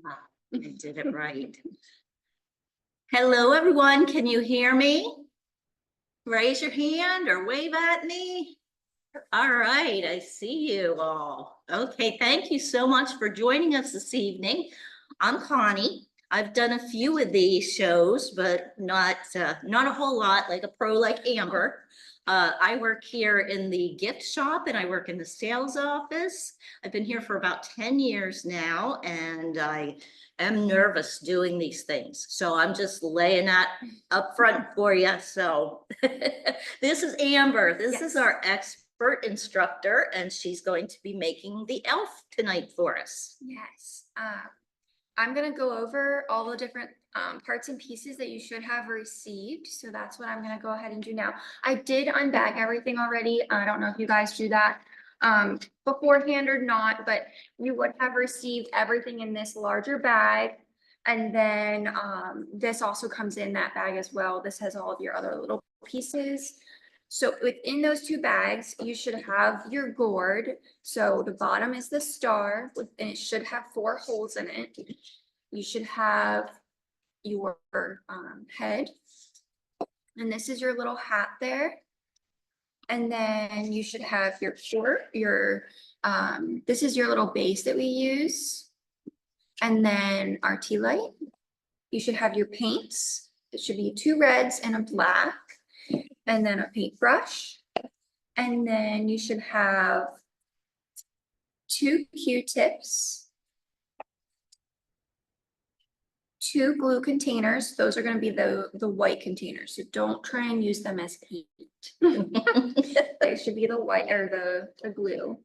Ah, I did it right. Hello, everyone. Can you hear me? Raise your hand or wave at me. All right, I see you all. Okay, thank you so much for joining us this evening. I'm Connie. I've done a few of these shows, but not a whole lot, like a pro like Amber. I work here in the gift shop and I work in the sales office. I've been here for about 10 years now, and I am nervous doing these things. So I'm just laying that up front for you. So this is Amber. This is our expert instructor, and she's going to be making the elf tonight for us. Yes. I'm going to go over all the different parts and pieces that you should have received. So that's what I'm going to go ahead and do now. I did unbag everything already. I don't know if you guys do that beforehand or not, but you would have received everything in this larger bag. And then this also comes in that bag as well. This has all of your other little pieces. So within those two bags, you should have your gourd. So the bottom is the star, and it should have 4 holes in it. You should have your head, and this is your little hat there. And then you should have your this is your little base that we use. And then our tea light. You should have your paints. It should be 2 reds and a black. And then a paintbrush. And then you should have 2 Q-tips, 2 glue containers. Those are going to be the white containers. So don't try and use them as paint. They should be the white or the glue.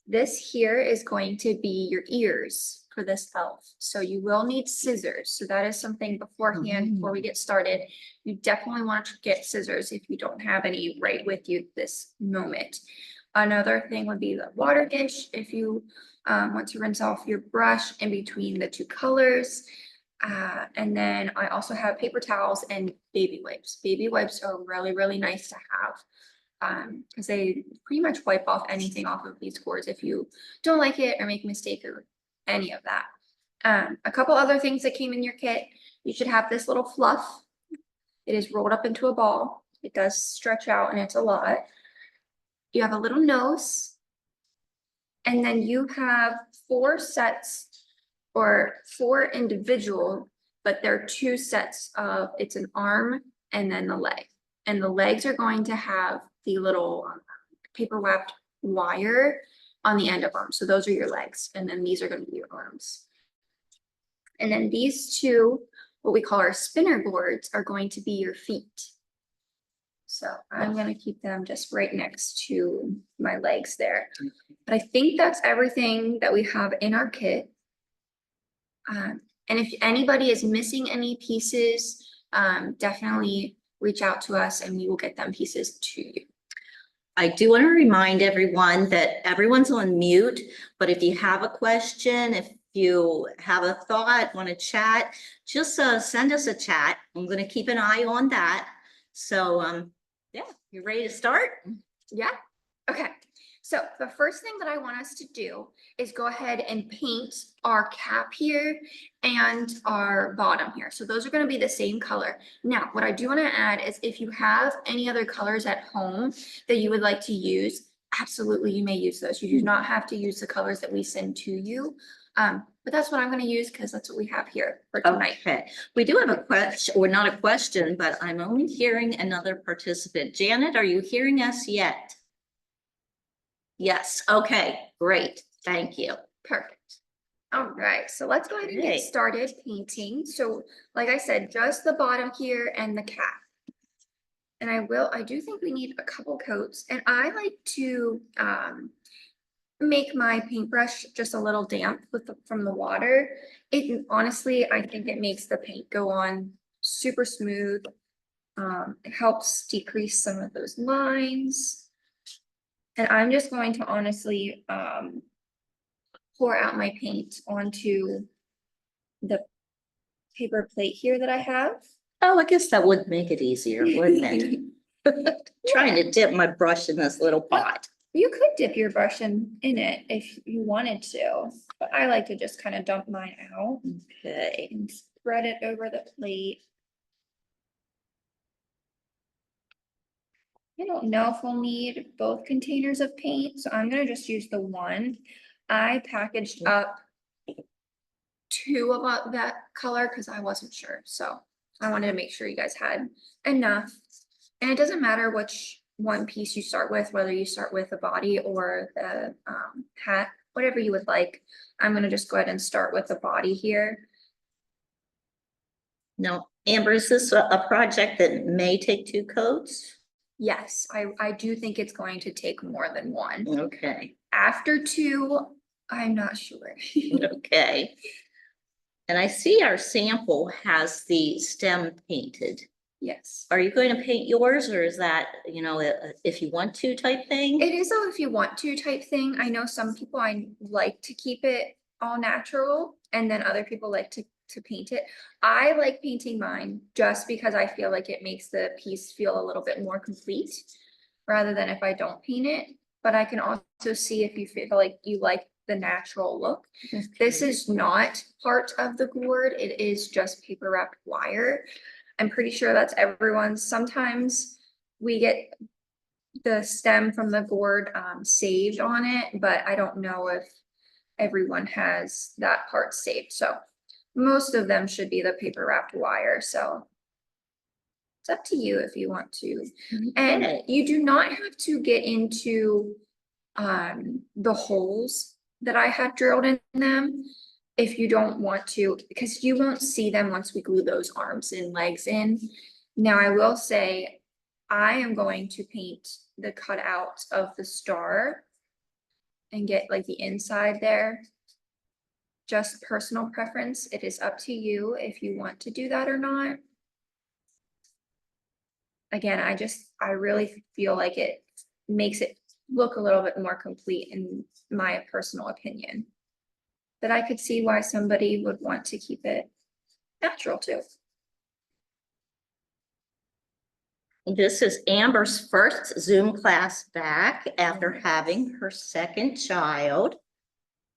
This here is going to be your ears for this elf. So you will need scissors. So that is something beforehand, before we get started. You definitely want to get scissors if you don't have any right with you this moment. Another thing would be the water dish. If you want to rinse off your brush in between the 2 colors. And then I also have paper towels and baby wipes. Baby wipes are really, really nice to have. Because they pretty much wipe off anything off of these gourds if you don't like it or make a mistake or any of that. A couple other things that came in your kit. You should have this little fluff. It is rolled up into a ball. It does stretch out and it's a lot. You have a little nose. And then you have 4 sets or 4 individual, but they're 2 sets of, it's an arm and then the leg. And the legs are going to have the little paper wrapped wire on the end of them. So those are your legs. And then these are going to be your arms. And then these 2, what we call our spinner boards, are going to be your feet. So I'm going to keep them just right next to my legs there. But I think that's everything that we have in our kit. And if anybody is missing any pieces, definitely reach out to us and we will get them pieces to you. I do want to remind everyone that everyone's on mute, but if you have a question, if you have a thought, want to chat, just send us a chat. I'm going to keep an eye on that. So, yeah, you ready to start? Yeah. Okay. So the first thing that I want us to do is go ahead and paint our cap here and our bottom here. So those are going to be the same color. Now, what I do want to add is if you have any other colors at home that you would like to use, absolutely you may use those. You do not have to use the colors that we send to you. But that's what I'm going to use because that's what we have here for tonight. Okay. We do have a question, or not a question, but I'm only hearing another participant. Janet, are you hearing us yet? Yes. Okay, great. Thank you. Perfect. All right, so let's go ahead and get started painting. So like I said, just the bottom here and the cap. And I do think we need a couple coats, and I like to make my paintbrush just a little damp from the water. Honestly, I think it makes the paint go on super smooth. It helps decrease some of those lines. And I'm just going to honestly pour out my paint onto the paper plate here that I have. Oh, I guess that would make it easier, wouldn't it? Trying to dip my brush in this little pot. You could dip your brush in it if you wanted to, but I like to just kind of dump mine out Okay. and spread it over the plate. I don't know if we'll need both containers of paint, so I'm gonna just use the one. I packaged up two of that color because I wasn't sure, so I wanted to make sure you guys had enough. And it doesn't matter which one piece you start with, whether you start with the body or the hat, whatever you would like. I'm gonna just go ahead and start with the body here. Now, Amber, is this a project that may take 2 coats? Yes, I do think it's going to take more than one. Okay, After two, I'm not sure. okay. And I see our sample has the stem painted. Yes. Are you going to paint yours, or is that, you know, if you want to type thing? It is a if you want to type thing. I know some people I like to keep it all natural and then other people like to paint it. I like painting mine just because I feel like it makes the piece feel a little bit more complete rather than if I don't paint it. But I can also see if you feel like you like the natural look. This Okay. is not part of the gourd. It is just paper wrapped wire. I'm pretty sure that's everyone's. Sometimes we get the stem from the gourd saved on it, but I don't know if everyone has that part saved. So most of them should be the paper wrapped wire. So it's up to you if you want to. And Okay. you do not have to get into the holes that I have drilled in them if you don't want to, because you won't see them once we glue those arms and legs in. Now, I will say, I am going to paint the cutout of the star and get like the inside there. Just personal preference. It is up to you if you want to do that or not. Again, I really feel like it makes it look a little bit more complete in my personal opinion. But I could see why somebody would want to keep it natural too. This is Amber's first Zoom class back after having her second child.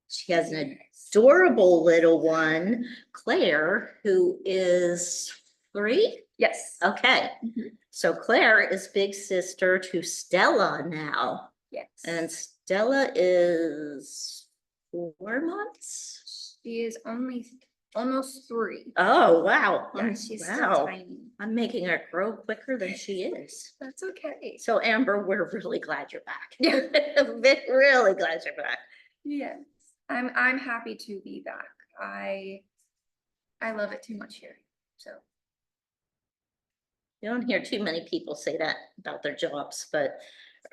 She has an adorable little one, Claire, who is 3. Yes. Okay, Mhm. so Claire is big sister to Stella now, Yes. and Stella is 4 months. She is only almost 3. Oh, wow. Yeah, she's still Wow. tiny. I'm making her grow quicker than she is. That's okay. So Amber, we're really glad you're back. Yeah. Really glad you're back. Yes. I'm happy to be back. I love it too much here. So You don't hear too many people say that about their jobs, but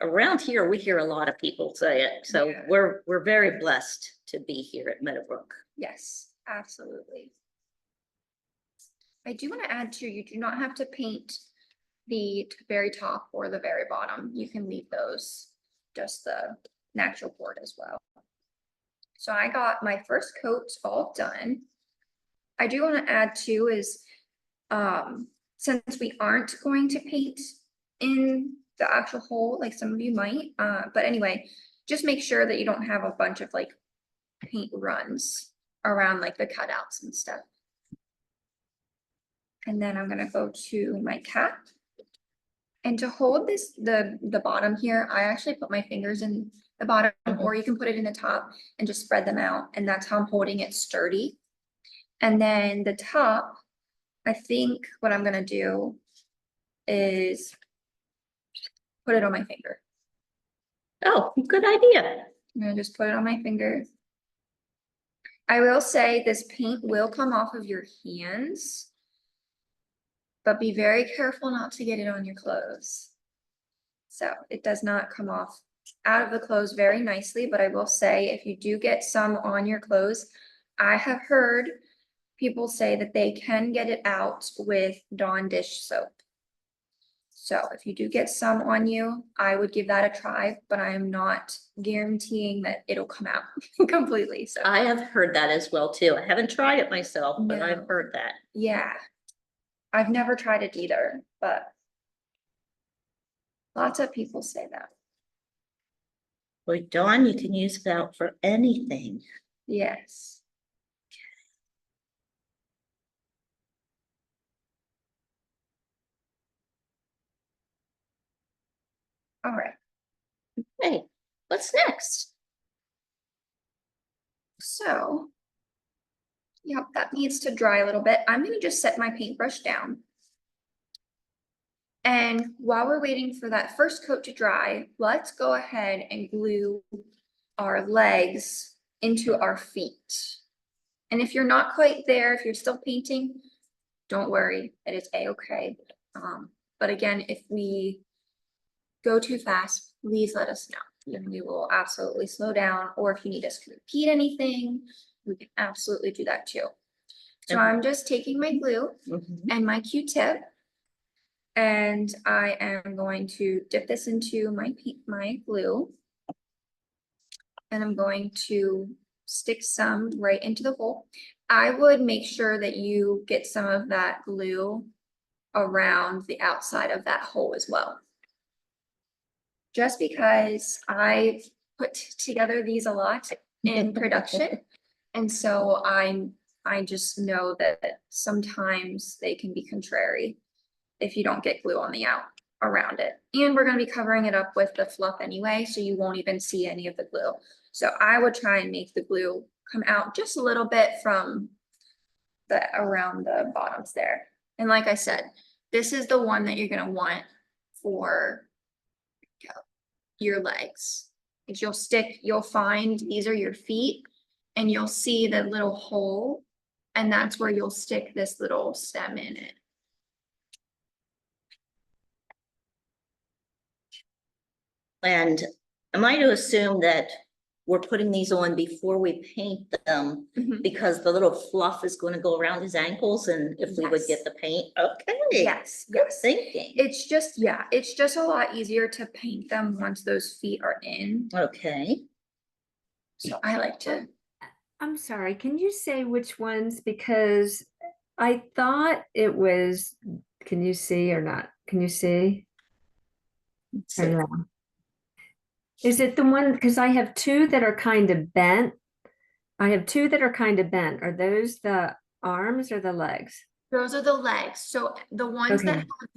around here, we hear a lot of people say it. So Yeah. we're very blessed to be here at Meadowbrook. yes, absolutely. I do want to add too, you do not have to paint the very top or the very bottom. You can leave those, just the natural board as well. So I got my first coat all done. I do want to add too is, since we aren't going to paint in the actual hole, like some of you might, but anyway, just make sure that you don't have a bunch of like paint runs around like the cutouts and stuff. And then I'm gonna go to my cap. And to hold this, the bottom here, I actually put my fingers in the bottom, or you can put it in the top and just spread them out. And that's how I'm holding it sturdy. And then the top, I think what I'm gonna do is put it on my finger. Oh, good idea. I'm gonna just put it on my finger. I will say this paint will come off of your hands, but be very careful not to get it on your clothes. So it does not come off out of the clothes very nicely, but I will say if you do get some on your clothes, I have heard people say that they can get it out with Dawn dish soap. So if you do get some on you, I would give that a try, but I am not guaranteeing that it'll come out completely. So I have heard that as well too. I haven't tried it myself, but No. I've heard that. yeah, I've never tried it either, but lots of people say that. Boy, Dawn, you can use that for anything. Yes. All right, Hey, what's next? so. Yep, that needs to dry a little bit. I'm gonna just set my paintbrush down. And while we're waiting for that first coat to dry, let's go ahead and glue our legs into our feet. And if you're not quite there, if you're still painting, don't worry, it is a-okay. But again, if we go too fast, please let us know. And we will absolutely slow down, or if you need us to repeat anything, we can absolutely do that too. So Okay. I'm just taking my glue Mhm. and my Q-tip, and I am going to dip this into my glue. And I'm going to stick some right into the hole. I would make sure that you get some of that glue around the outside of that hole as well. Just because I put together these a lot in production. And so I just know that sometimes they can be contrary if you don't get glue on the out around it. And we're gonna be covering it up with the fluff anyway, so you won't even see any of the glue. So I would try and make the glue come out just a little bit from the around the bottoms there. And like I said, this is the one that you're gonna want for your legs. Is you'll find these are your feet, and you'll see the little hole, and that's where you'll stick this little stem in it. And am I to assume that we're putting these on before we paint them Mhm. because the little fluff is going to go around his ankles, and if we would Yes. get the paint, okay. Yes, Good yes. thinking. It's just, yeah, it's just a lot easier to paint them once those feet are in. Okay. So I like to, I'm sorry, can you say which ones? Because I thought it was, can you see or not? Can you see? Let's Or see. no? Is it the one, because I have two that are kind of bent. I have two that are kind of bent. Are those the arms or the legs? those are the legs. So the ones that Okay. have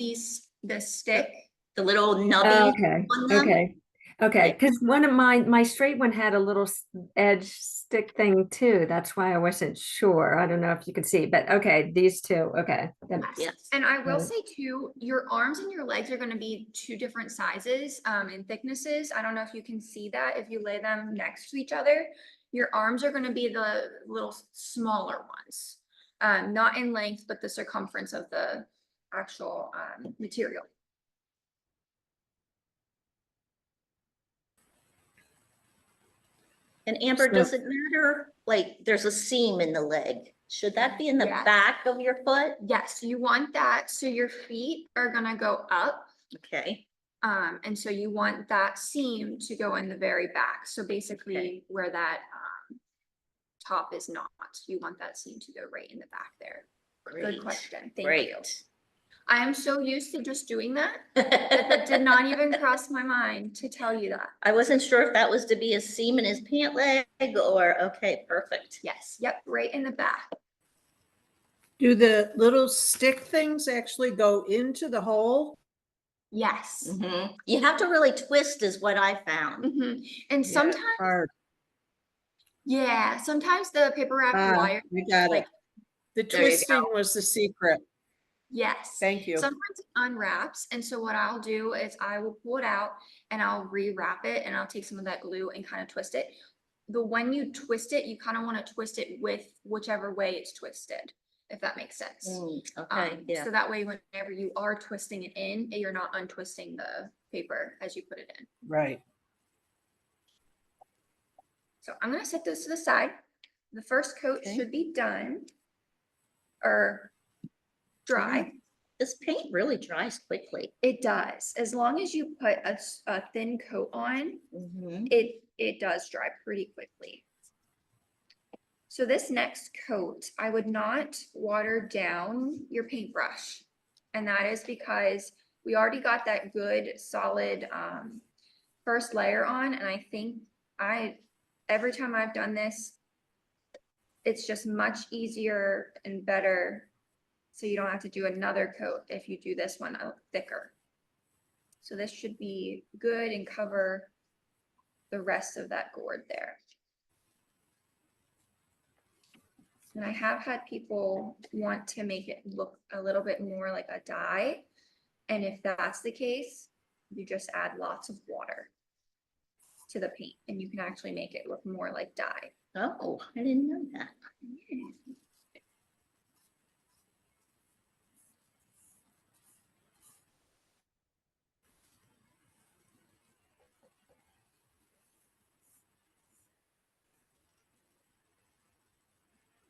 this stick. The little nubbies Okay, on them. okay, okay, because one of my straight one had a little edge stick thing too. That's why I wasn't sure. I don't know if you could see, but okay, these two, okay. that makes Yes. sense. And I will Right. say too, your arms and your legs are gonna be two different sizes and thicknesses. I don't know if you can see that if you lay them next to each other. Your arms are gonna be the little smaller ones. Not in length, but the circumference of the actual material. And Amber, So- does it matter? Like, there's a seam in the leg. Should that be in the Yes. back of your foot? Yes, you want that, so your feet are gonna go up. Okay. And so you want that seam to go in the very back. So basically Okay. where that top is not, you want that seam to go right in the back there. Good Great. question. Thank Great. you. I am so used to just doing that, that did not even cross my mind to tell you that. I wasn't sure if that was to be a seam in his pant leg or, okay, perfect. Yes, yep, right in the back. Do the little stick things actually go into the hole? Yes. Mhm. You have to really twist is what I found. Mhm. And Yeah, sometimes, hard. yeah, sometimes the paper wrap wire, We got like, it. The There you twisting was the secret. yes. Thank you. Sometimes it unwraps, and so what I'll do is I will pull it out and I'll rewrap it, and I'll take some of that glue and kind of twist it. When you twist it, you kind of want to twist it with whichever way it's twisted, if that makes sense. Okay, yeah. So that way, whenever you are twisting it in, you're not untwisting the paper as you put it in. Right. So I'm gonna set this to the side. The first coat Okay. should be done or dry. This paint really dries quickly. It does, as long as you put a thin coat on, Mhm. it does dry pretty quickly. So this next coat, I would not water down your paintbrush. And that is because we already got that good solid first layer on, and I think every time I've done this, it's just much easier and better. So you don't have to do another coat if you do this one thicker. So this should be good and cover the rest of that gourd there. And I have had people want to make it look a little bit more like a dye. And if that's the case, you just add lots of water to the paint and you can actually make it look more like dye. Oh, I didn't know that.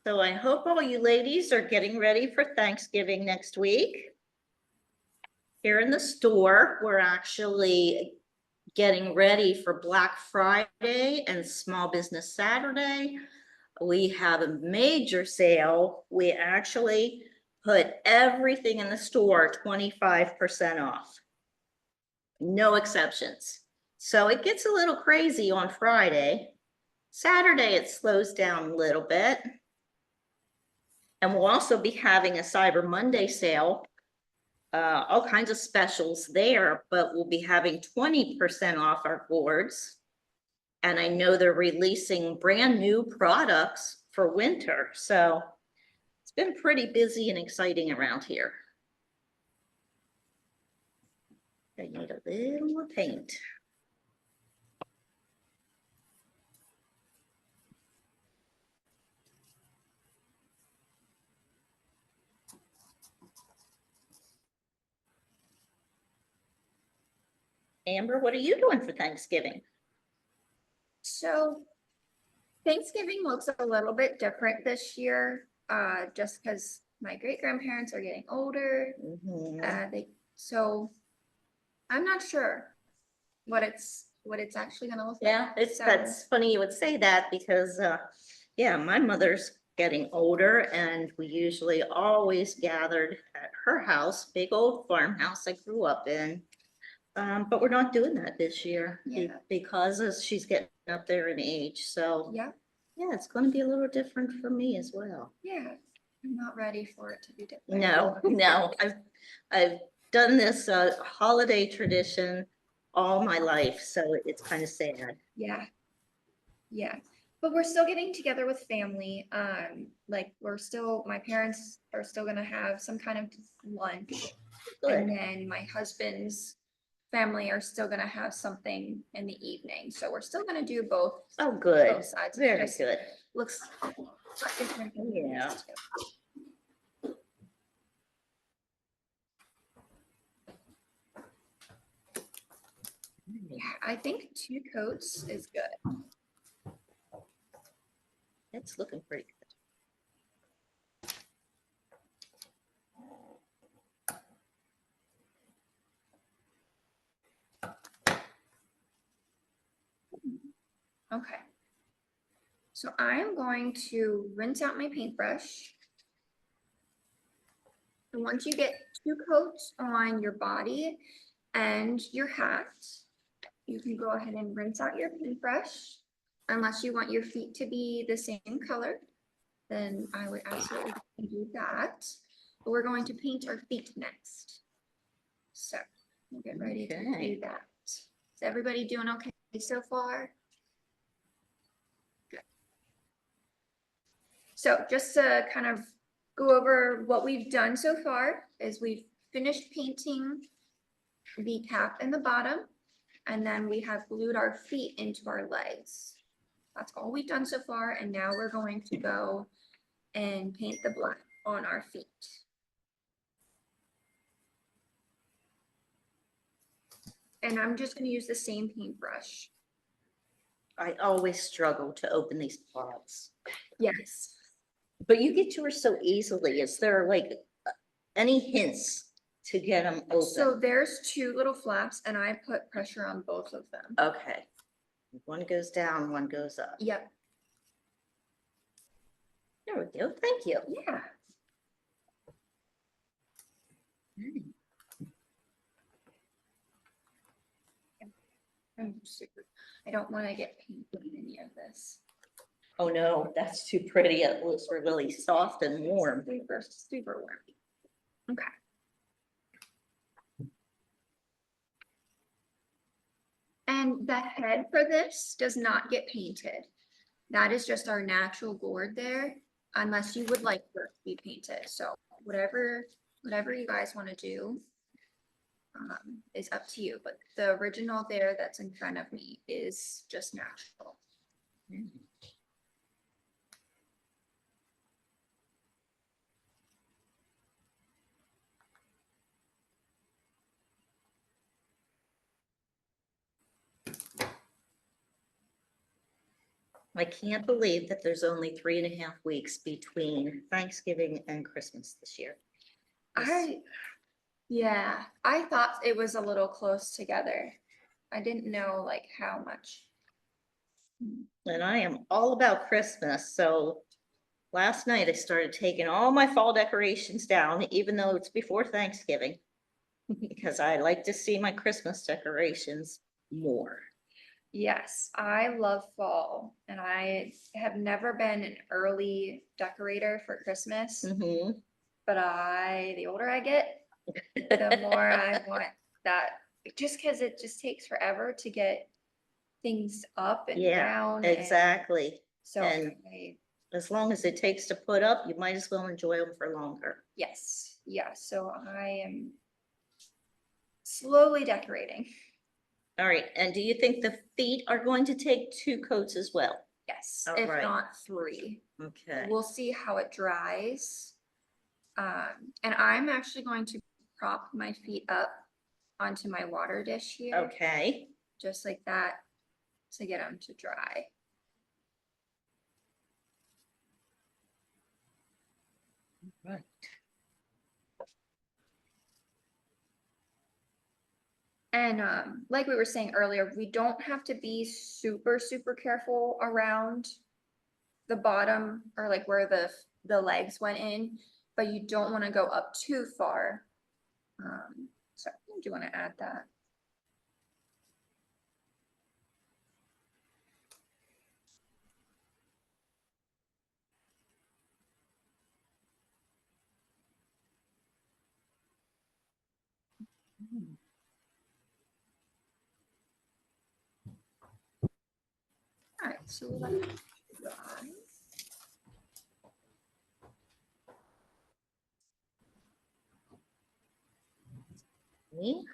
So I hope all you ladies are getting ready for Thanksgiving next week. Here in the store, we're actually getting ready for Black Friday and Small Business Saturday. We have a major sale. We actually put everything in the store 25% off. No exceptions. So it gets a little crazy on Friday. Saturday, it slows down a little bit. And we'll also be having a Cyber Monday sale. All kinds of specials there, but we'll be having 20% off our gourds. And I know they're releasing brand new products for winter. So it's been pretty busy and exciting around here. I need a little more paint. Amber, what are you doing for Thanksgiving? So Thanksgiving looks a little bit different this year, just because my great grandparents are getting older. So I'm not sure what it's actually gonna look like. Yeah, So- that's funny you would say that because, yeah, my mother's getting older and we usually always gathered at her house, big old farmhouse I grew up in. But we're not doing that this year Yeah. because as she's getting up there in age. So Yeah, yeah, it's going to be a little different for me as well. yeah, I'm not ready for it to be different. No, I've done this holiday tradition all my life, so it's kind of sad. Yeah. Yeah, but we're still getting together with family. Like my parents are still gonna have some kind of lunch. And Good. then my husband's family are still gonna have something in the evening. So we're still gonna do both Oh, good. both sides. It Very just good. looks different than we Yeah. used to. Yeah, I think 2 coats is good. It's looking pretty good. Okay. So I'm going to rinse out my paintbrush. And once you get 2 coats on your body and your hat, you can go ahead and rinse out your paintbrush. Unless you want your feet to be the same color, then I would absolutely do that. But we're going to paint our feet next. So we'll get ready to Okay. do that. Is everybody doing okay so far? Good. So just to kind of go over what we've done so far is we've finished painting the cap and the bottom, and then we have glued our feet into our legs. That's all we've done so far, and now we're going to go and paint the black on our feet. And I'm just gonna use the same paintbrush. I always struggle to open these pots, Yes. but you get yours so easily. Is there like any hints to get them So open? there's 2 little flaps, and I put pressure on both of them. Okay. One goes down, one goes up. Yep. There we go. Thank you. Yeah. I don't want to get paint in any of this. Oh, no, that's too pretty. It looks really soft and warm. Super, super warm. Okay. And the head for this does not get painted. That is just our natural gourd there, unless you would like for it to be painted. So whatever you guys want to do is up to you. But the original there that's in front of me is just natural. I can't believe that there's only 3.5 weeks between Thanksgiving and Christmas this year. Yeah, I thought it was a little close together. I didn't know like how much. And I am all about Christmas, so last night I started taking all my fall decorations down, even though it's before Thanksgiving. Because I like to see my Christmas decorations more. Yes, I love fall and I have never been an early decorator for Christmas, Mhm. but the older I get, the more I want that, just because it just takes forever to get things up and Yeah, down. exactly. So, And as long as it takes to put up, you might as well enjoy them for longer. yes, yeah, so I am slowly decorating. All right, and do you think the feet are going to take 2 coats as well? Yes, All if right. not 3. Okay. We'll see how it dries. And I'm actually going to prop my feet up onto my water dish here, Okay. just like that, to get them to dry. Right. And like we were saying earlier, we don't have to be super, super careful around the bottom or like where the legs went in, but you don't want to go up too far. So do you want to add that? All right, so we'll let it dry. Me?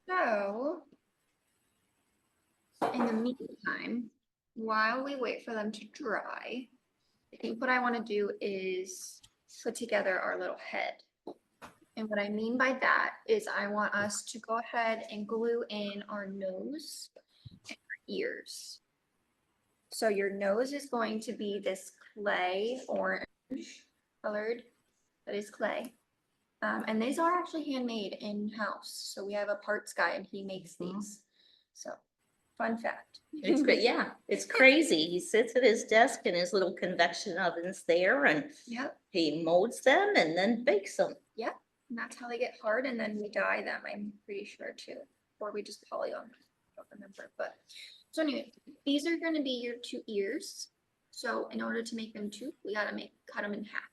So, in the meantime, while we wait for them to dry, I think what I want to do is put together our little head. And what I mean by that is I want us to go ahead and glue in our nose and our ears. So your nose is going to be this clay orange colored, that is clay. And these are actually handmade in-house. So we have a parts guy and he makes these. So fun fact. It's great. Yeah, it's crazy. He sits at his desk in his little convection ovens there and Yep, he molds them and then bakes them. yep. And that's how they get hard and then we dye them, I'm pretty sure too. Or we just poly them. I don't remember, but so anyway, these are gonna be your 2 ears. So in order to make them 2, we gotta cut them in half.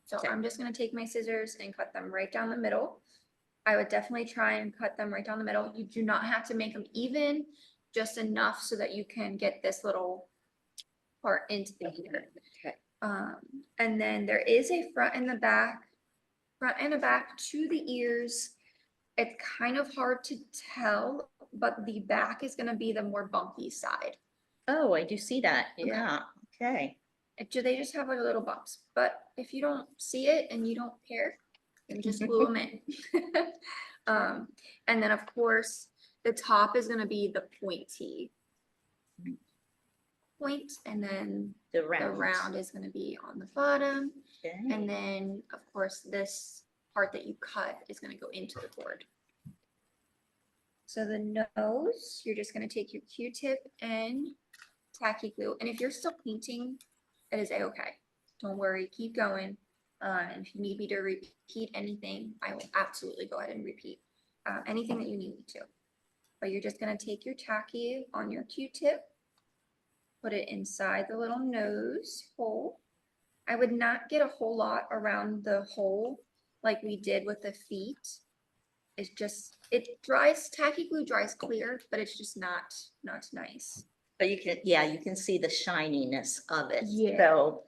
So Okay. I'm just gonna take my scissors and cut them right down the middle. I would definitely try and cut them right down the middle. You do not have to make them even, just enough so that you can get this little part into the ear. Okay. And then there is a front and a back to the ears. It's kind of hard to tell, but the back is gonna be the more bumpy side. Oh, I do see that. Okay. Yeah, okay. They just have like little bumps, but if you don't see it and you don't care, then just glue them in. And then of course, the top is gonna be the pointy point, and then The the round. round is gonna be on the bottom. Okay. And then, of course, this part that you cut is gonna go into the board. So the nose, you're just gonna take your Q-tip and tacky glue. And if you're still painting, it is a-okay. Don't worry, keep going. And if you need me to repeat anything, I will absolutely go ahead and repeat. anything that you need to. But you're just gonna take your tacky on your Q-tip, put it inside the little nose hole. I would not get a whole lot around the hole like we did with the feet. It's just, it dries, tacky glue dries clear, but it's just not nice. But you can, yeah, you can see the shininess of it. Yeah. So,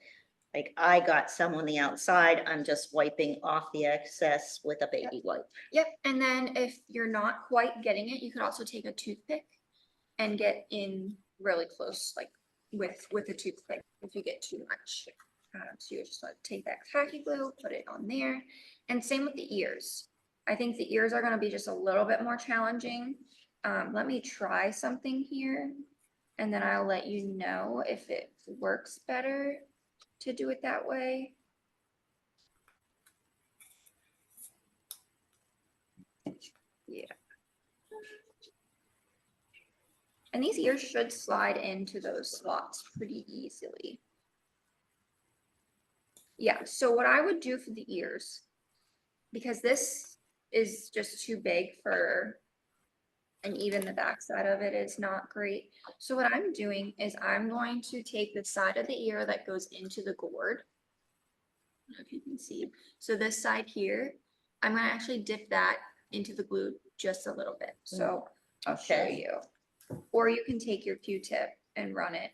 like, I got some on the outside, I'm just wiping off the excess with a baby wipe. Yep, and then if you're not quite getting it, you could also take a toothpick and get in really close, like with a toothpick if you get too much. So you just want to take that tacky glue, put it on there, and same with the ears. I think the ears are going to be just a little bit more challenging. Let me try something here, and then I'll let you know if it works better to do it that way. Yeah. And these ears should slide into those slots pretty easily. Yeah, so what I would do for the ears, because this is just too big for, and even the back side of it is not great. So what I'm doing is I'm going to take the side of the ear that goes into the gourd. I don't know if you can see. So this side here, I'm gonna actually dip that into the glue just a little bit. So I'll show Okay. you. Or you can take your Q-tip and run it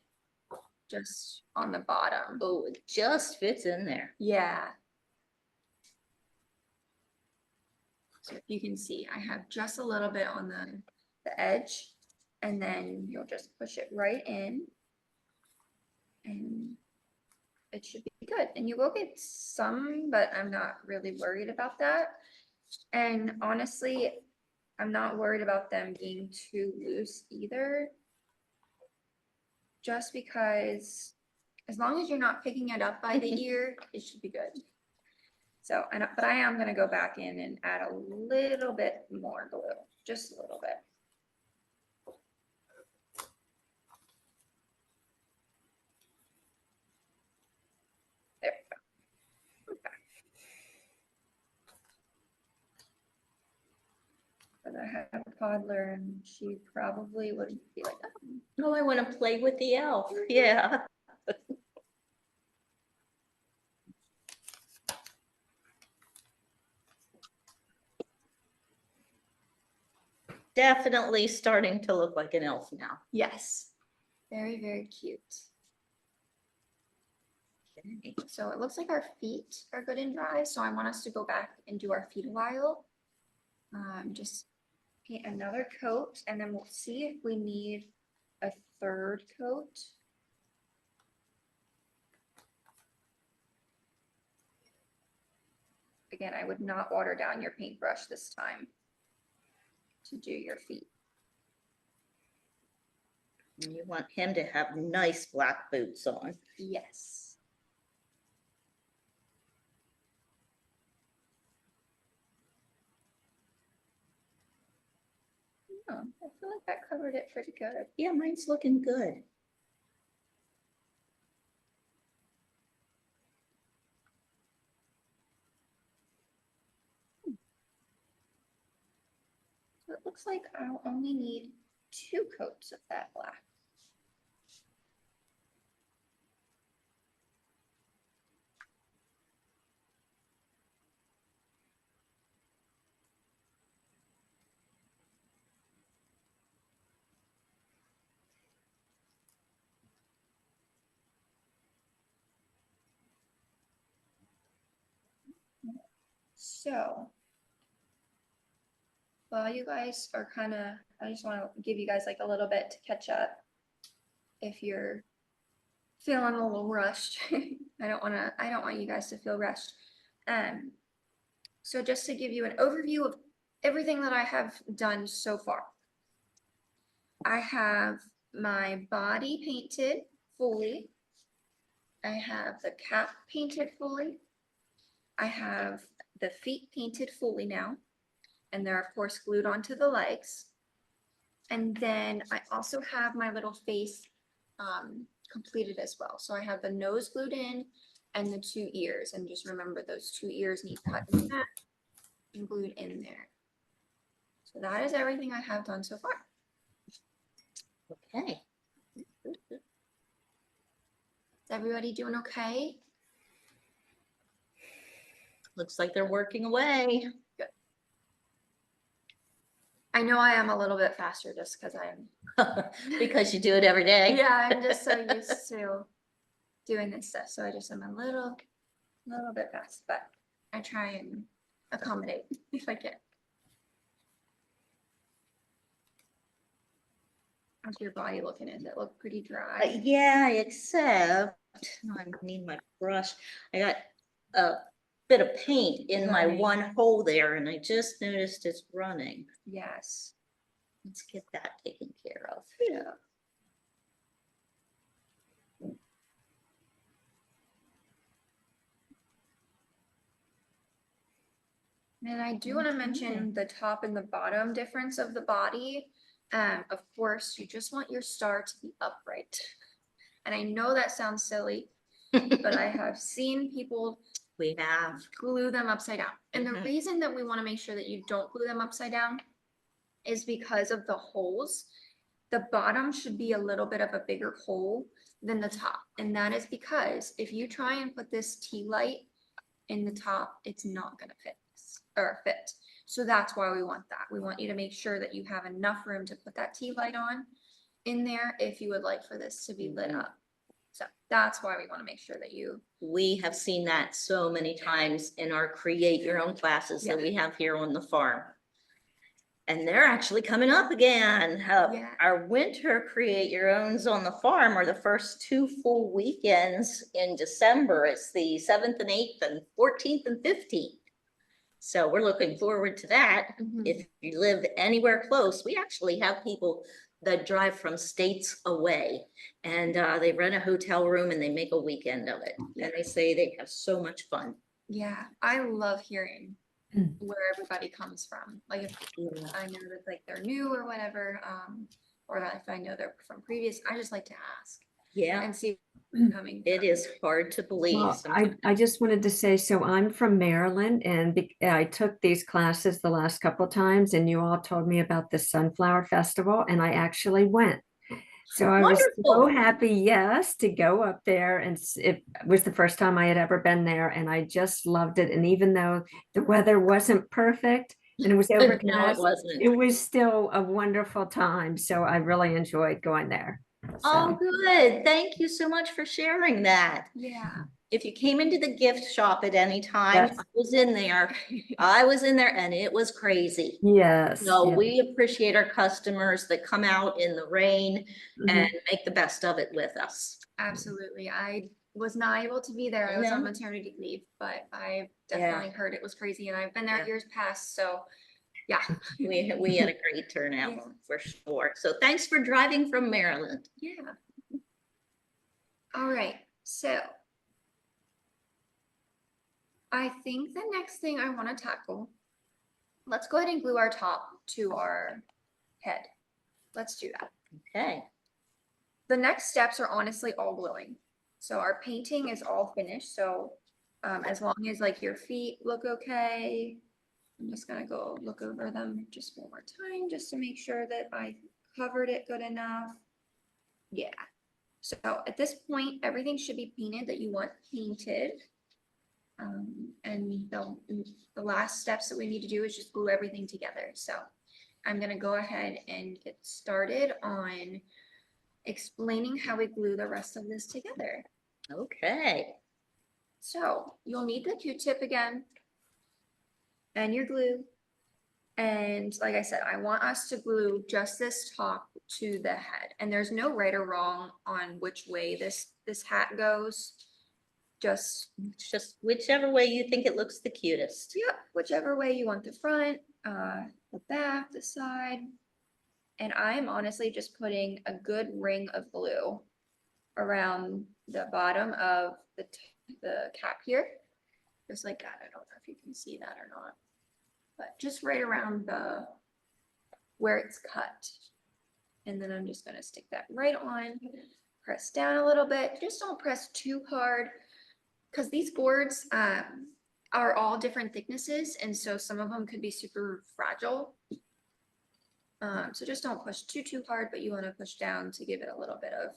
just on the bottom. Oh, it just fits in there. Yeah. So if you can see, I have just a little bit on the edge, and then you'll just push it right in. And it should be good. And you will get some, but I'm not really worried about that. And honestly, I'm not worried about them being too loose either. Just because as long as you're not picking it up by the ear, it should be good. So, but I am gonna go back in and add a little bit more glue, just a little bit. There we go. Okay. But I have a toddler and she probably would be like, oh. Oh, I want to play with the elf. Yeah. Definitely starting to look like an elf now. Yes, very, very cute. Okay. So it looks like our feet are good and dry, so I want us to go back and do our feet a while. Just paint another coat, and then we'll see if we need a third coat. Again, I would not water down your paintbrush this time to do your feet. And you want him to have nice black boots on. Yes. Oh, I feel like that covered it pretty good. Yeah, mine's looking good. So it looks like I'll only need 2 coats of that black. So while you guys are I just want to give you guys like a little bit to catch up if you're feeling a little rushed. I don't want you guys to feel rushed. So just to give you an overview of everything that I have done so far. I have my body painted fully. I have the cap painted fully. I have the feet painted fully now. And they're of course glued onto the legs. And then I also have my little face completed as well. So I have the nose glued in and the 2 ears. And just remember those 2 ears need cut in that and glued in there. So that is everything I have done so far. Okay. Is everybody doing okay? Looks like they're working away. I know I am a little bit faster just because I'm, Because you do it every day. yeah, I'm just so used to doing this stuff. So I just am a little bit fast, but I try and accommodate if I can. How's your body looking? Does it look pretty dry? Yeah, except I need my brush. I got a bit of paint in my Running. one hole there and I just noticed it's running. Yes. Let's get that taken care of. Yeah. And I do want to mention the top and the bottom difference of the body. Of course, you just want your star to be upright. And I know that sounds silly, but I have seen people We have. glue them upside down. And the Mhm. reason that we want to make sure that you don't glue them upside down is because of the holes. The bottom should be a little bit of a bigger hole than the top. And that is because if you try and put this tea light in the top, it's not gonna fit or fit. So that's why we want that. We want you to make sure that you have enough room to put that tea light on in there if you would like for this to be lit Mhm. up. So that's why we want to make sure that you, We have seen that so many times in our create your own classes that Yeah. we have here on the farm. And they're actually coming up again. Yeah. Our winter create your owns on the farm are the first 2 full weekends in December. It's the 7th and 8th and 14th and 15th. So we're looking forward to that. Mhm. If you live anywhere close, we actually have people that drive from states away and they rent a hotel room and they make a weekend of it. And they say they have so much fun. yeah, I love hearing Mm. where everybody comes from. Like if I know that like they're new or whatever, or that if I know they're from previous, I just like to ask Yeah, and see where they're coming it from. is hard to believe. Well, sometimes. I just wanted to say, so I'm from Maryland and I took these classes the last couple times and you all told me about the Sunflower Festival and I actually went. So I was so Wonderful. happy, yes, to go up there and it was the first time I had ever been there and I just loved it. And even though the weather wasn't perfect and it was No, it overcast, wasn't. it was still a wonderful time. So I really enjoyed going there. Oh, So, good. Thank you so much for sharing that. Yeah. If you came into the gift shop at any time, Yes. I was in there. I was in there and it was crazy. yes. So yeah. we appreciate our customers that come out in the rain Mhm. and make the best of it with us. Absolutely. I was not able to be there. I was on No. maternity leave, but I Yeah. definitely heard it was crazy and I've been there Yeah. years past, so yeah. We had a great turnout Yeah. for sure. So thanks for driving from Maryland. Yeah. All right, so I think the next thing I want to tackle, let's go ahead and glue our top to our head. Let's do that. Okay. The next steps are honestly all gluing. So our painting is all finished. So as long as like your feet look okay, I'm just gonna go look over them just one more time, just to make sure that I covered it good enough. Yeah. So at this point, everything should be painted that you want painted. And the last steps that we need to do is just glue everything together. So I'm gonna go ahead and get started on explaining how we glue the rest of this together. Okay. So you'll need the Q-tip again and your glue. And like I said, I want us to glue just this top to the head. And there's no right or wrong on which way this hat goes. Just, It's just whichever way you think it looks the cutest. yep, whichever way you want the front, the back, the side. And I'm honestly just putting a good ring of glue around the bottom of the cap here. Just like that. I don't know if you can see that or not. But just right around the where it's cut. And then I'm just gonna stick that right on, press down a little bit. Just don't press too hard because these boards are all different thicknesses. And so some of them could be super fragile. So just don't push too hard, but you want to push down to give it a little bit of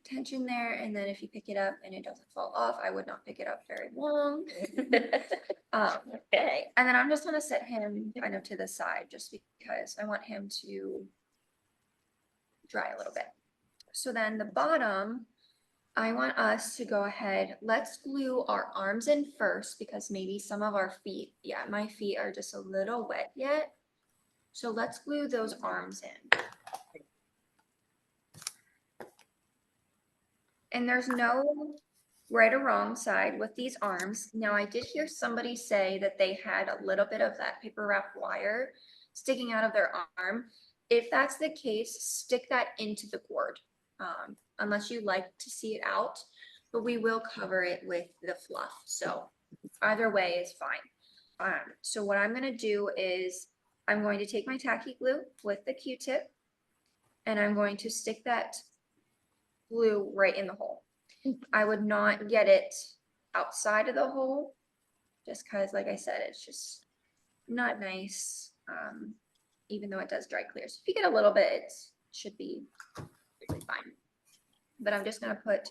tension there. And then if you pick it up and it doesn't fall off, I would not pick it up very long. Okay. And then I'm just gonna set him kind of to the side just because I want him to dry a little bit. So then the bottom, I want us to go ahead, let's glue our arms in first because maybe some of our feet, yeah, my feet are just a little wet yet. So let's glue those arms in. And there's no right or wrong side with these arms. Now, I did hear somebody say that they had a little bit of that paper wrap wire sticking out of their arm. If that's the case, stick that into the gourd, unless you like to see it out, but we will cover it with the fluff. So either way is fine. So what I'm gonna do is I'm going to take my tacky glue with the Q-tip and I'm going to stick that glue right in the hole. I would not get it outside of the hole, just because, like I said, it's just not nice, even though it does dry clear. So if you get a little bit, it should be really fine. But I'm just going to put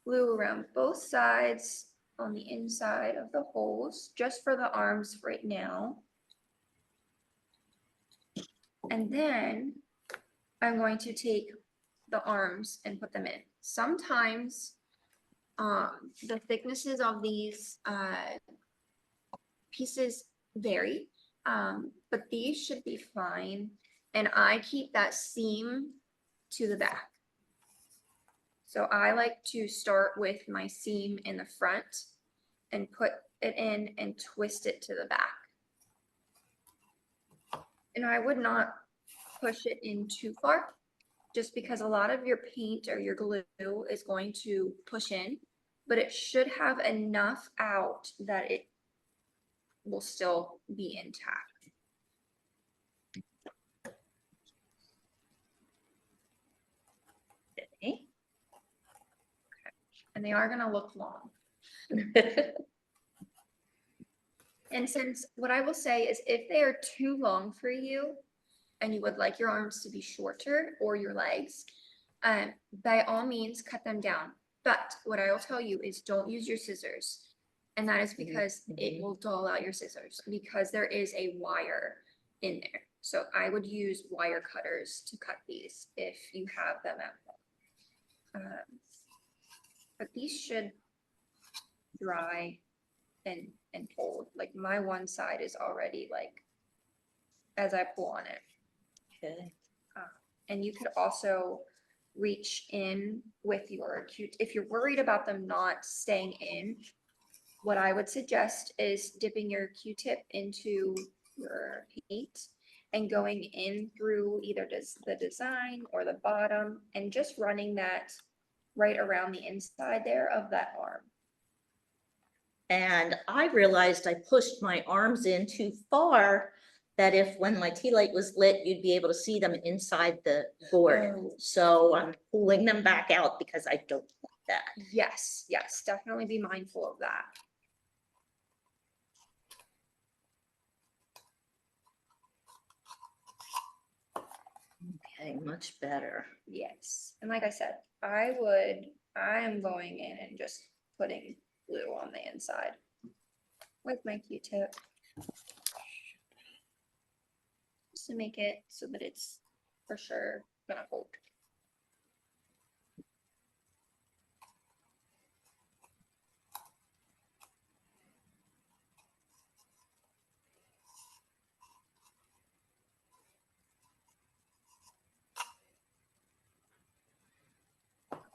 glue around both sides on the inside of the holes, just for the arms right now. And then I'm going to take the arms and put them in. Sometimes the thicknesses of these pieces vary, but these should be fine. And I keep that seam to the back. So I like to start with my seam in the front and put it in and twist it to the back. And I would not push it in too far, just because a lot of your paint or your glue is going to push in, but it should have enough out that it will still be intact. Okay. And they are gonna look long. And since what I will say is if they are too long for you and you would like your arms to be shorter or your legs, by all means cut them down. But what I will tell you is don't use your scissors. And that is because it will dull out your scissors because there is a wire in there. So I would use wire cutters to cut these if you have them at home. But these should dry and hold. Like my one side is already like, as I pull on it. Okay. And you could also reach in with your if you're worried about them not staying in, what I would suggest is dipping your Q-tip into your paint and going in through either the design or the bottom and just running that right around the inside there of that arm. And I realized I pushed my arms in too far, that if when my tea light was lit, you'd be able to see them inside the gourd. Oh. So I'm pulling them back out because I don't want that. Yes, yes, definitely be mindful of that. Okay, much better. Yes, and like I said, I am going in and just putting glue on the inside with my Q-tip. Just to make it so that it's for sure gonna hold.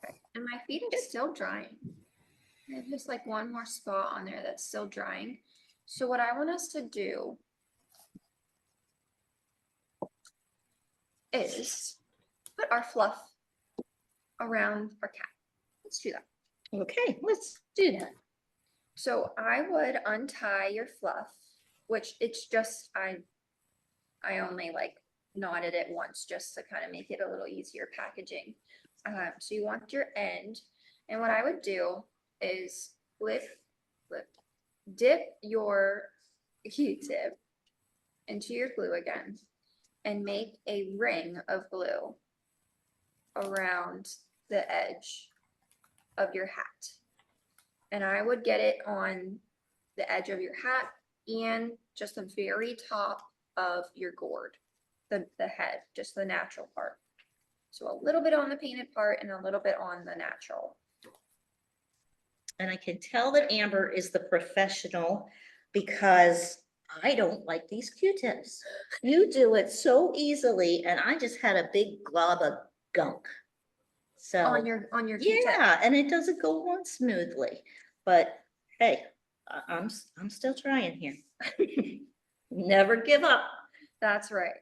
Okay, and my feet are still drying. I have just like one more spot on there that's still drying. So what I want us to do is put our fluff around our cat. Let's do that. Okay, let's do that. So I would untie your fluff, which it's just, I only like knotted it once just to kind of make it a little easier packaging. So you want your end, and what I would do is dip your Q-tip into your glue again, and make a ring of glue around the edge of your hat. And I would get it on the edge of your hat and just the very top of your gourd, the head, just the natural part. So a little bit on the painted part and a little bit on the natural. And I can tell that Amber is the professional because I don't like these Q-tips. You do it so easily and I just had a big glob of gunk. So, On your Q-tip. yeah, and it doesn't go on smoothly, but hey, I'm still trying here. Never give up. That's right.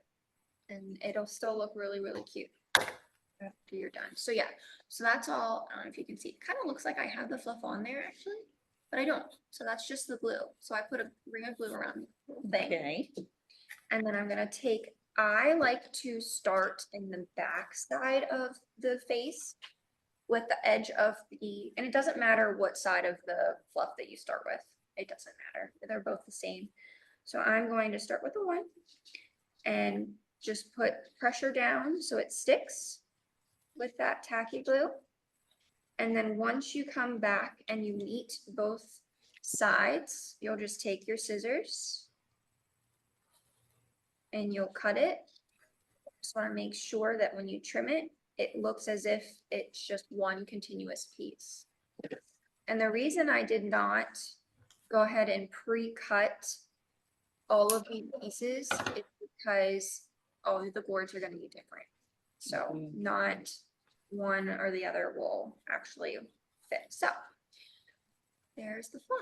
And it'll still look really, really cute after you're done. So yeah, so that's all. I don't know if you can see. It kind of looks like I have the fluff on there actually, but I don't. So that's just the glue. So I put a ring of glue around the whole thing. Okay. And then I'm gonna take, I like to start in the back side of the face with the edge of the, and it doesn't matter what side of the fluff that you start with. It doesn't matter. They're both the same. So I'm going to start with the one and just put pressure down so it sticks with that tacky glue. And then once you come back and you meet both sides, you'll just take your scissors and you'll cut it. Just want to make sure that when you trim it, it looks as if it's just one continuous piece. And the reason I did not go ahead and pre-cut all of these pieces is because all of the gourds are going to be different. So not one or the other will actually fit. So there's the fluff.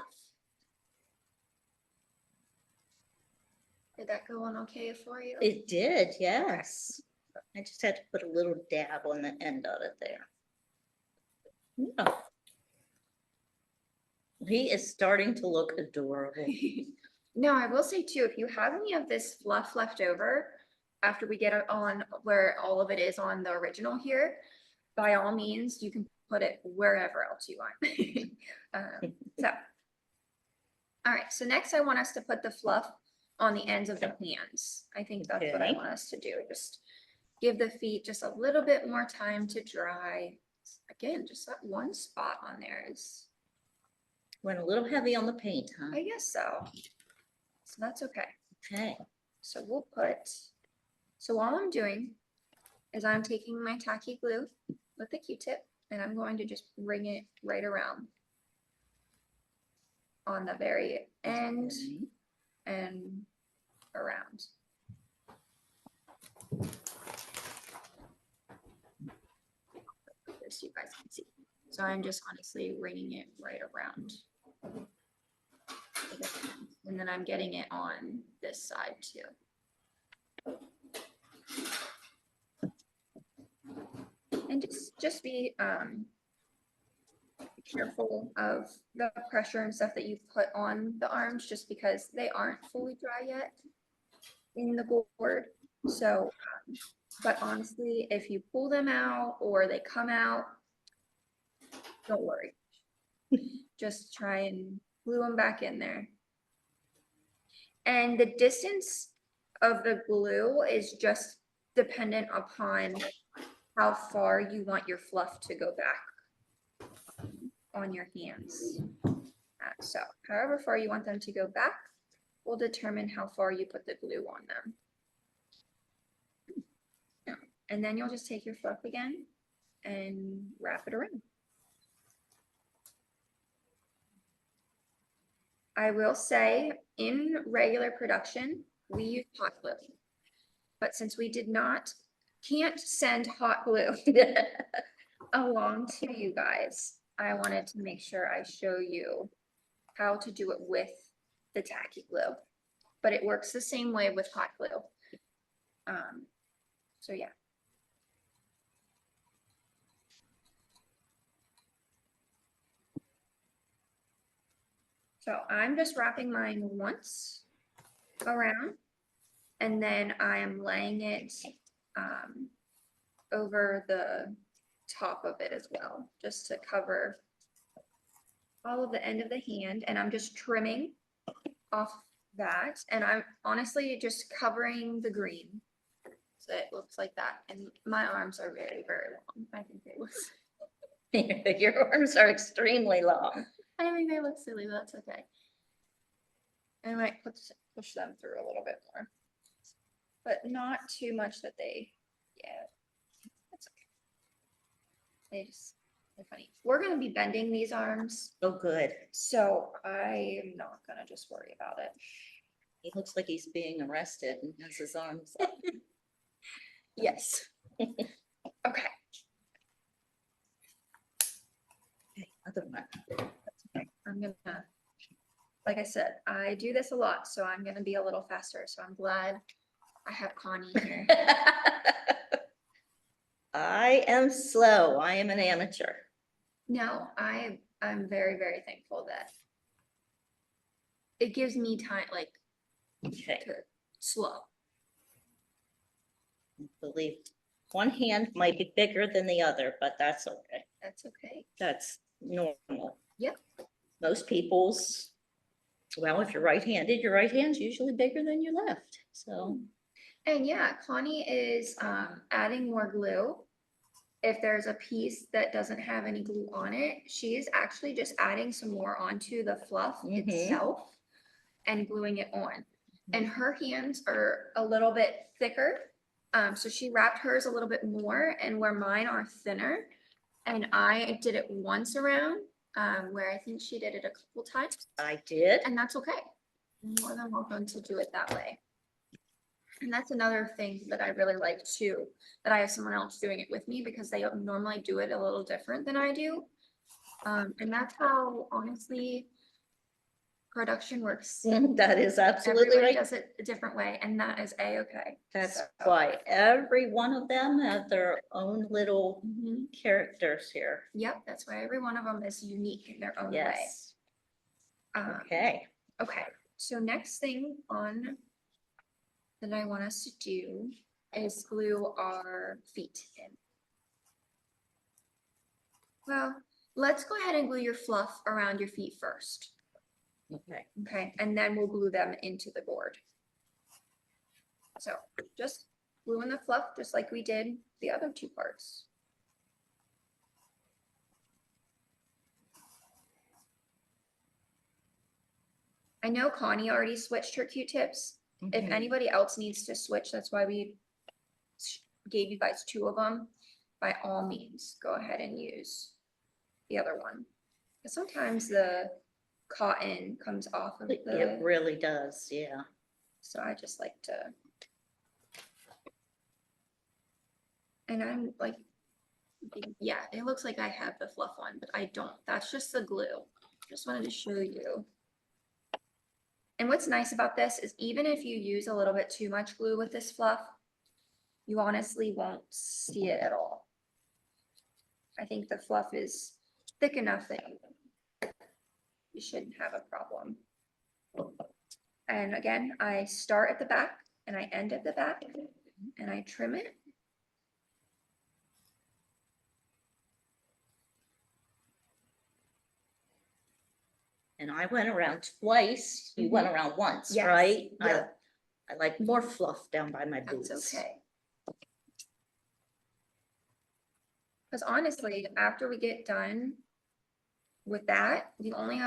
Did that go on okay for you? It did, yes. I just had to put a little dab on the end of it there. Yeah. He is starting to look adorable. No, I will say too, if you have any of this fluff left over after we get it on where all of it is on the original here, by all means, you can put it wherever else you want. So, all right, so next I want us to put the fluff on the ends of the hands. I think that's what I Okay. want us to do. Just give the feet just a little bit more time to dry. Again, just that one spot on there is, Went a little heavy on the paint, huh? I guess so. So that's okay. Okay. So we'll put, so all I'm doing is I'm taking my tacky glue with the Q-tip and I'm going to just bring it right around on the very end and around. So you guys can see. So I'm just honestly ringing it right around. And then I'm getting it on this side too. And just be careful of the pressure and stuff that you put on the arms, just because they aren't fully dry yet in the gourd. So, but honestly, if you pull them out or they come out, don't worry. Just try and glue them back in there. And the distance of the glue is just dependent upon how far you want your fluff to go back on your hands. So however far you want them to go back will determine how far you put the glue on them. And then you'll just take your fluff again and wrap it around. I will say in regular production, we use hot glue. But since we can't send hot glue along to you guys, I wanted to make sure I show you how to do it with the tacky glue. But it works the same way with hot glue. So yeah. So I'm just wrapping mine once around, and then I am laying it over the top of it as well, just to cover all of the end of the hand. And I'm just trimming off that, and I'm honestly just covering the green So it looks like that. And my arms are very, very long. I think they look, Your arms are extremely long. I think they look silly, but that's okay. I might push them through a little bit more. But not too much that they, yeah, that's okay. They're funny. We're gonna be bending these arms, Oh, good. so I am not gonna just worry about it. He looks like he's being arrested and has his arms up. Yes. Okay. Okay, other one. I'm gonna, like I said, I do this a lot, so I'm gonna be a little faster, so I'm glad I have Connie here. I am slow. I am an amateur. No, I'm very, very thankful that it gives me time, like, Okay, to slow. I believe one hand might be bigger than the other, but that's okay. That's okay. That's normal. Yep. Most people's, well, if you're right-handed, your right hand's usually bigger than your left, so. And yeah, Connie is adding more glue. If there's a piece that doesn't have any glue on it, she is actually just adding some more onto the fluff Mhm. itself and gluing it on. And her hands are a little bit thicker. So she wrapped hers a little bit more, and where mine are thinner. And I did it once around, where I think she did it a couple times, I did. and that's okay. You're more than welcome to do it that way. And that's another thing that I really like too, that I have someone else doing it with me, because they normally do it a little different than I do. And that's how, honestly, production works. That is absolutely Everybody right. does it a different way, and that is a-okay. That's So, why every one of them have their own little mhm. characters here. Yep, that's why every one of them is unique in their own way. Yes. Okay. Okay. Okay, so next thing on that I want us to do is glue our feet in. Well, let's go ahead and glue your fluff around your feet first. Okay. Okay, and then we'll glue them into the board. So just glue in the fluff just like we did the other two parts. I know Connie already switched her Q-tips. If Mhm. anybody else needs to switch, that's why we gave you guys two of them. By all means, go ahead and use the other one. But sometimes the cotton comes off of It the, really does, yeah. so I just like to. And I'm like, yeah, it looks like I have the fluff one, but I don't. That's just the glue. Just wanted to show you. And what's nice about this is even if you use a little bit too much glue with this fluff, you honestly won't see it at all. I think the fluff is thick enough that you shouldn't have a problem. And again, I start at the back and I end at the back and I trim it. And I went around twice. You went around once, Yes, right? yeah. I like more fluff down by my That's boots. okay. Because honestly, after we get done with that, the only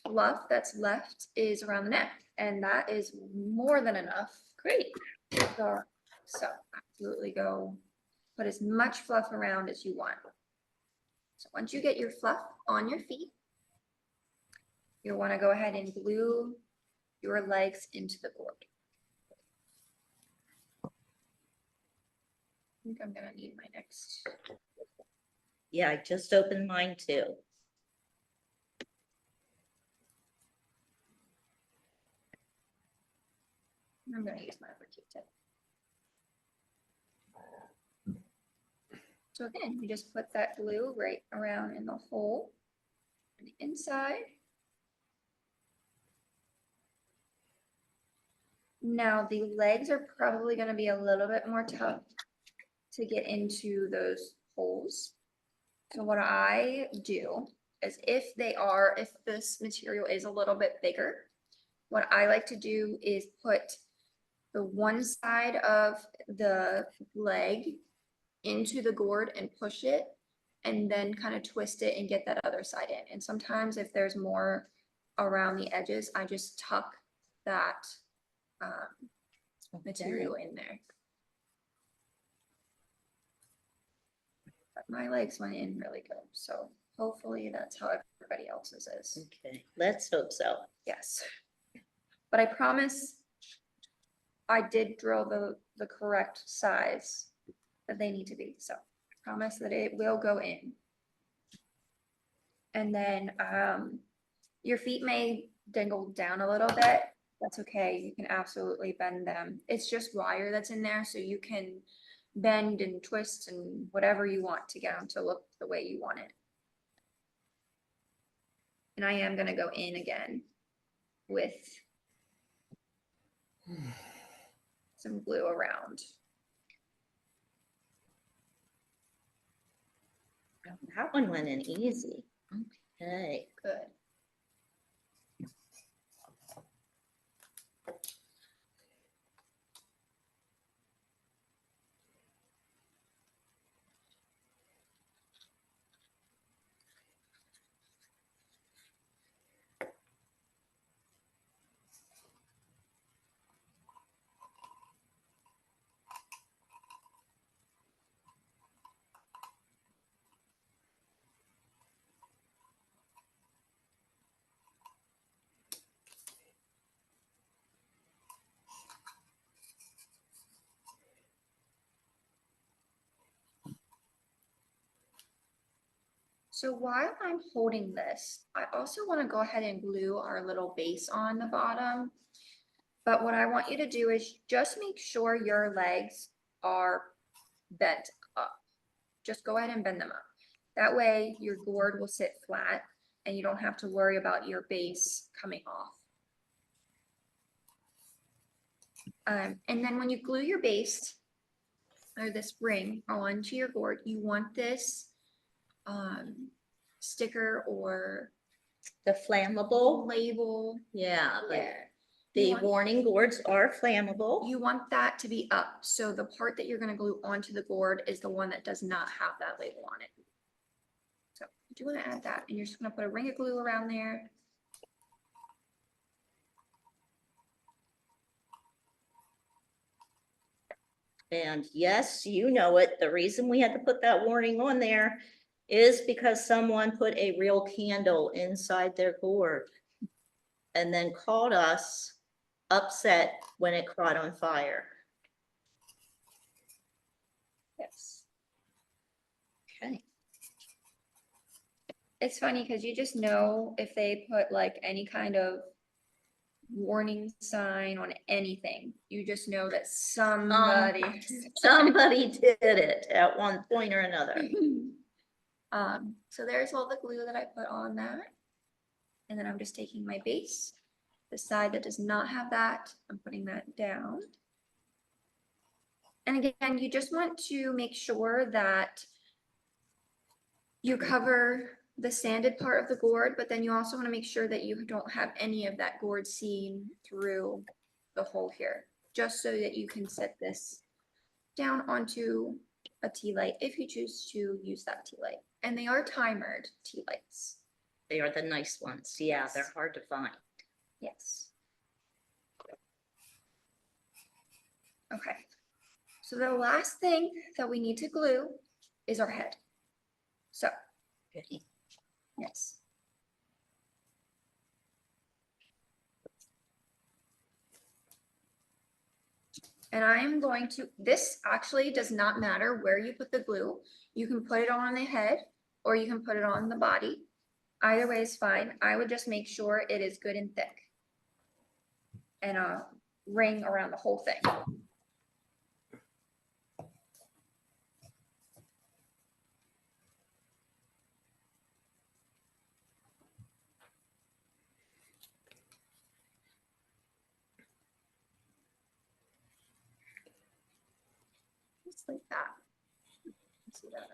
fluff that's left is around the neck, and that is more than enough. Great. So absolutely go put as much fluff around as you want. So once you get your fluff on your feet, you'll want to go ahead and glue your legs into the board. I think I'm gonna need my next. Yeah, I just opened mine too. I'm gonna use my other Q-tip. So again, you just put that glue right around in the hole on the inside. Now the legs are probably gonna be a little bit more tough to get into those holes. So what I do is if this material is a little bit bigger, what I like to do is put the one side of the leg into the gourd and push it, and then kind of twist it and get that other side in. And sometimes if there's more around the edges, I just tuck that material in there. But my legs went in really good, so hopefully that's how everybody else's is. Okay, let's hope so. Yes. But I promise I did drill the correct size that they need to be, so I promise that it will go in. And then your feet may dangle down a little bit. That's okay. You can absolutely bend them. It's just wire that's in there, so you can bend and twist and whatever you want to get them to look the way you want it. And I am gonna go in again with some glue around. That one went in easy. Okay. Good. So while I'm holding this, I also want to go ahead and glue our little base on the bottom. But what I want you to do is just make sure your legs are bent up. Just go ahead and bend them up. That way your gourd will sit flat and you don't have to worry about your base coming off. And then when you glue your base or this ring onto your gourd, you want this sticker or The flammable, label. yeah, but Yeah. the want- warning boards are flammable. You want that to be up. So the part that you're gonna glue onto the gourd is the one that does not have that label on it. So you do wanna add that, and you're just gonna put a ring of glue around there. And yes, you know it, the reason we had to put that warning on there is because someone put a real candle inside their gourd and then called us upset when it caught on fire. Yes. Okay. It's funny because you just know if they put like any kind of warning sign on anything, you just know that somebody. Somebody did it at one point or another. So there's all the glue that I put on that. And then I'm just taking my base, the side that does not have that, I'm putting that down. And again, you just want to make sure that you cover the sanded part of the gourd, but then you also want to make sure that you don't have any of that gourd seen through the hole here, just so that you can set this down onto a tea light if you choose to use that tea light. And they are timered tea lights. They are the nice ones. Yeah, they're hard to find. Yes. Okay. So the last thing that we need to glue is our head. So, Okay. yes. And I am going to, this actually does not matter where you put the glue. You can put it on the head or you can put it on the body. Either way is fine. I would just make sure it is good and thick. And a ring around the whole thing. Just like that. See that?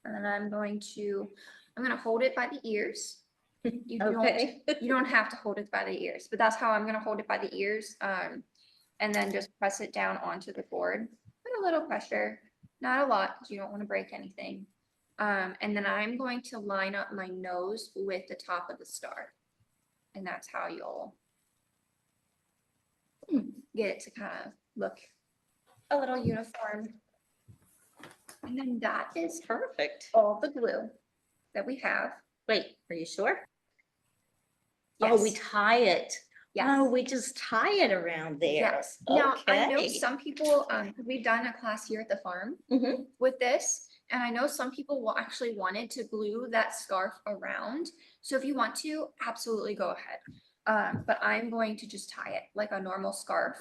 And then I'm going to hold it by the ears You don't, Okay. you don't have to hold it by the ears, but that's how I'm gonna hold it by the ears. And then just press it down onto the board. Put a little pressure, not a lot, because you don't want to break anything. And then I'm going to line up my nose with the top of the star. And that's how you'll get it to kind of look a little uniform. And then that is Perfect. all the glue that we have. Wait, are you sure? Oh, we Yes, tie it. yes. Oh, we just tie it around there. Yes. Now, I know Okay. some people, 'cause we've done a class here at the farm Mhm. with this, and I know some people will actually wanted to glue that scarf around. So if you want to, absolutely go ahead. But I'm going to just tie it like a normal scarf.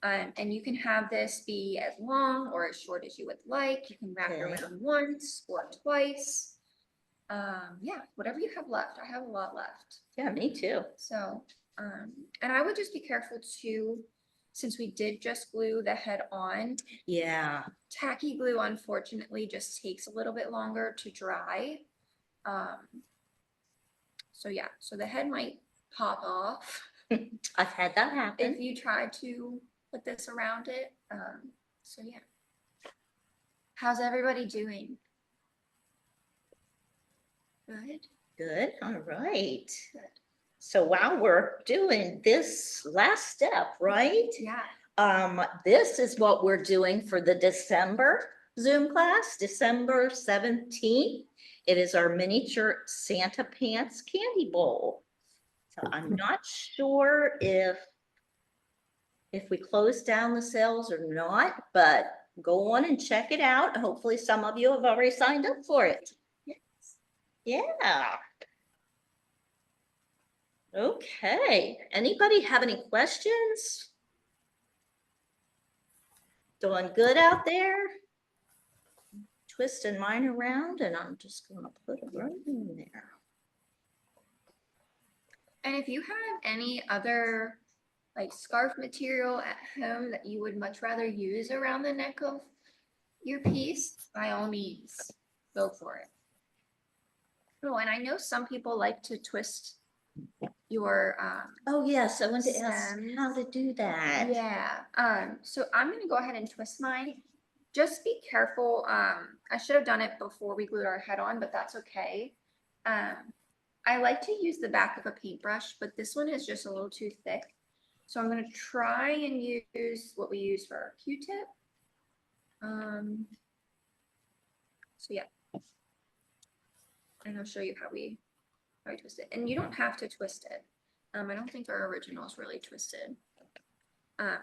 And you can have this be as long or as short as you would like. You can wrap it Okay. around once or twice. Yeah, whatever you have left. I have a lot left. Yeah, me too. So, and I would just be careful too, since we did just glue the head on. Yeah. Tacky glue unfortunately just takes a little bit longer to dry. So yeah, so the head might pop off I've had that if happen. you try to put this around it. So yeah. How's everybody doing? Good. Good. All right. Good. So while we're doing this last step, right? Yeah. This is what we're doing for the December Zoom class, December 17th. It is our miniature Santa Pants candy bowl. So I'm not sure if we close down the sales or not, but go on and check it out. Hopefully some of you have already signed up for it. Yes. Yeah. Okay, anybody have any questions? Doing good out there? Twisting mine around and I'm just gonna put it right in there. And if you have any other like scarf material at home that you would much rather use around the neck of your piece, by all means, go for it. Oh, and I know some people like to twist your Oh, yes, I wanted to ask stems. how to do that. Yeah, so I'm gonna go ahead and twist mine. Just be careful. I should have done it before we glued our head on, but that's okay. I like to use the back of a paintbrush, but this one is just a little too thick. So I'm gonna try and use what we use for our Q-tip. So yeah. And I'll show you how we twist it. And you don't have to twist it. I don't think our original is really twisted.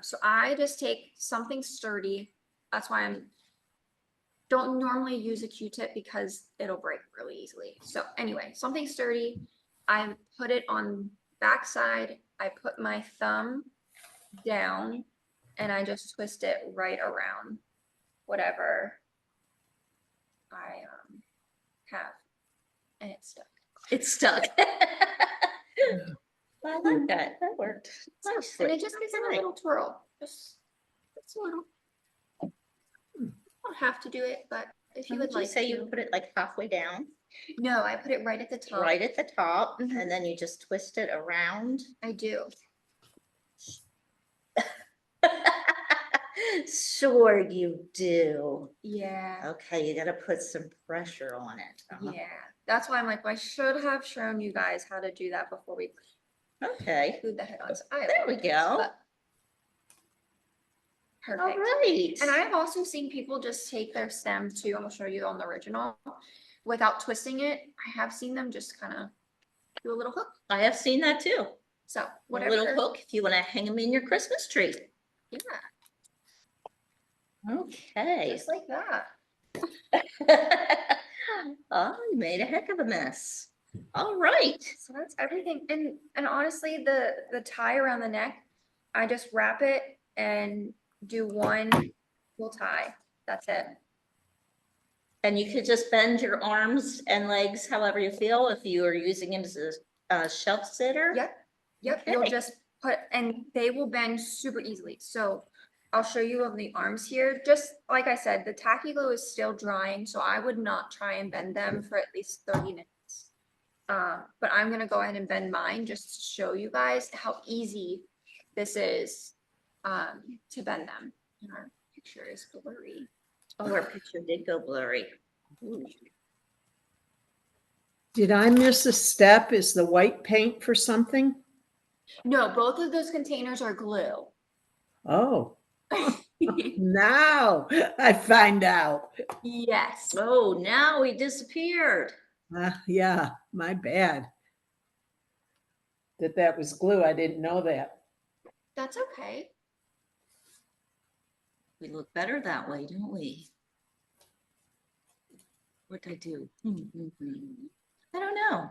So I just take something sturdy. That's why I don't normally use a Q-tip because it'll break really easily. So anyway, something sturdy. I put it on back side. I put my thumb down and I just twist it right around whatever I have, and it's stuck. It's stuck. I like that, that worked nicely. And it just gives it a Okay. little twirl, just a little. You don't have to do it, but if you would Would you like say you to. put it like halfway down, No, I put it right at the top. right at the top, Mhm. and then you just twist it around? I do. Sure you do. Yeah, Okay, you gotta put some pressure on it. yeah. That's why I'm like, well, I should have shown you guys how to do that before we Okay, glued the head on. So I there we apologize, go. but- All Perfect. right. And I've also seen people just take their stem too. I'm gonna show you on the original without twisting it. I have seen them just kind of do a little hook. I have seen that too. So A whatever. little hook if you wanna hang them in your Christmas tree. Yeah, Okay. just like that. Oh, you made a heck of a mess. All right. So that's everything. And honestly, the tie around the neck, I just wrap it and do one full tie. That's it. And you could just bend your arms and legs however you feel if you are using it as a shelf sitter. Yep. Yep. You'll Okay. just put, and they will bend super easily. So I'll show you on the arms here. Just like I said, the tacky glue is still drying, so I would not try and bend them for at least 30 minutes. But I'm gonna go ahead and bend mine just to show you guys how easy this is to bend them. And our picture is blurry. Oh, our picture did go blurry. Ooh. Did I miss a step? Is the white paint for something? No, both of those containers are glue. Oh, now I find out. Yes. Oh, now he disappeared. Yeah, my bad. That was glue. I didn't know that. That's okay. We look better that way, don't we? What'd I do? I don't know.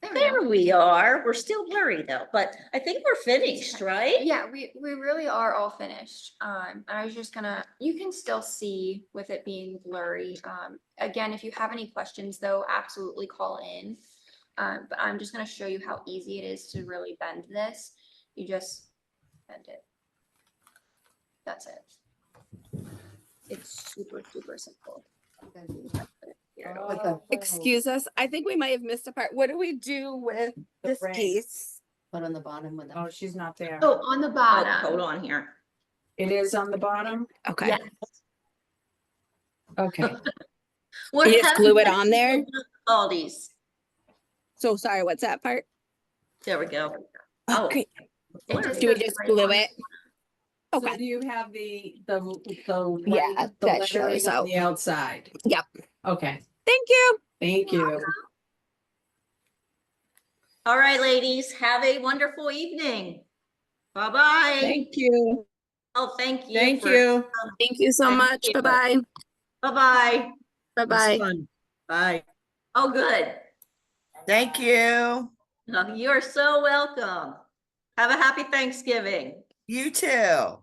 There we There go. we are. We're still blurry though, but I think we're finished, right? Yeah, we really are all finished. I was just gonna, you can still see with it being blurry. Again, if you have any questions though, absolutely call in. But I'm just gonna show you how easy it is to really bend this. You just bend it. That's it. It's super, super simple. Excuse us, I think we might have missed a part. What do we do with The this frame. piece? Put on the bottom with Oh, she's not there. Oh, on the Oh, bottom. hold on here. It is on the bottom? Okay, Yes. Okay. What You just glue it happened on there? to All these. so sorry, what's that part? There we go. Oh. Okay, It just do we goes just right glue on. it? So Okay, do you have the Yeah, writing- the that lettering shows on out. the outside? Yep. Okay, thank you. thank you. All right, ladies, have a wonderful evening. Bye-bye. Thank you. Oh, thank you. Thank for- you. Thank you so Thank much. you. Bye-bye. Bye-bye. It was Bye-bye. fun. Bye. Oh, good. Thank you. You're so welcome. Have a happy Thanksgiving. You too.